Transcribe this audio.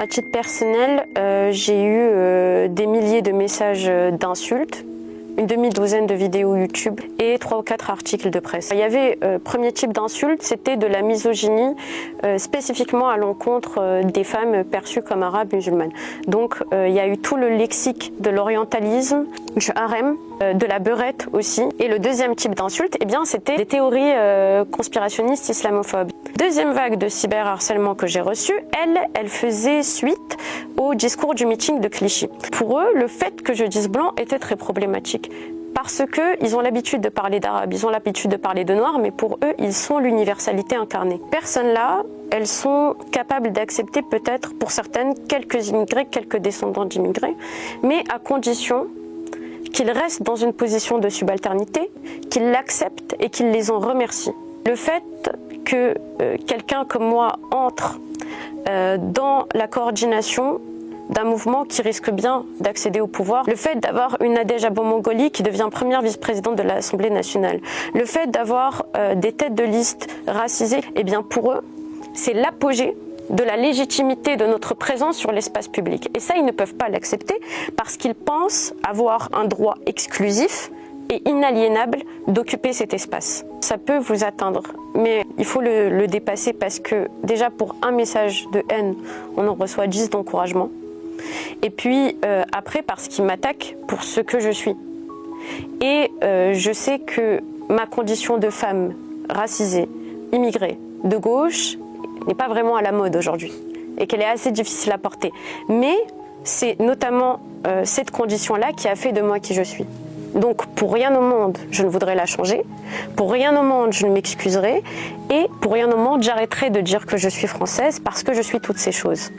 À titre personnel, j'ai eu des milliers de messages d'insultes, une demi-douzaine de vidéos YouTube et 3 ou 4 articles de presse. Il y avait, premier type d'insulte, c'était de la misogynie spécifiquement à l'encontre des femmes perçues comme arabes musulmanes. Donc il y a eu tout le lexique de l'orientalisme, du harem, de la beurette aussi. Et le deuxième type d'insulte, eh bien, c'était des théories conspirationnistes islamophobes. Deuxième vague de cyberharcèlement que j'ai reçue, elle faisait suite au discours du meeting de Clichy. Pour eux, le fait que je dise blanc était très problématique. Parce qu'ils ont l'habitude de parler d'arabe, ils ont l'habitude de parler de noir, mais pour eux, ils sont l'universalité incarnée. Personnes-là, elles sont capables d'accepter peut-être, pour certaines, quelques immigrés, quelques descendants d'immigrés, mais à condition qu'ils restent dans une position de subalternité, qu'ils l'acceptent et qu'ils les en remercient. Le fait que quelqu'un comme moi entre dans la coordination d'un mouvement qui risque bien d'accéder au pouvoir, le fait d'avoir une Nadège Abo-Mongoli qui devient première vice-présidente de l'Assemblée nationale, le fait d'avoir des têtes de liste racisées, eh bien pour eux, c'est l'apogée de la légitimité de notre présence sur l'espace public. Et ça, ils ne peuvent pas l'accepter parce qu'ils pensent avoir un droit exclusif et inaliénable d'occuper cet espace. Ça peut vous atteindre, mais il faut le dépasser parce que déjà pour un message de haine, on en reçoit 10 d'encouragement. Et puis après parce qu'ils m'attaquent pour ce que je suis. Et je sais que ma condition de femme racisée, immigrée, de gauche, n'est pas vraiment à la mode aujourd'hui et qu'elle est assez difficile à porter. Mais c'est notamment cette condition-là qui a fait de moi qui je suis. Donc pour rien au monde, je ne voudrais la changer. Pour rien au monde, je ne m'excuserai. Et pour rien au monde, j'arrêterai de dire que je suis française parce que je suis toutes ces choses.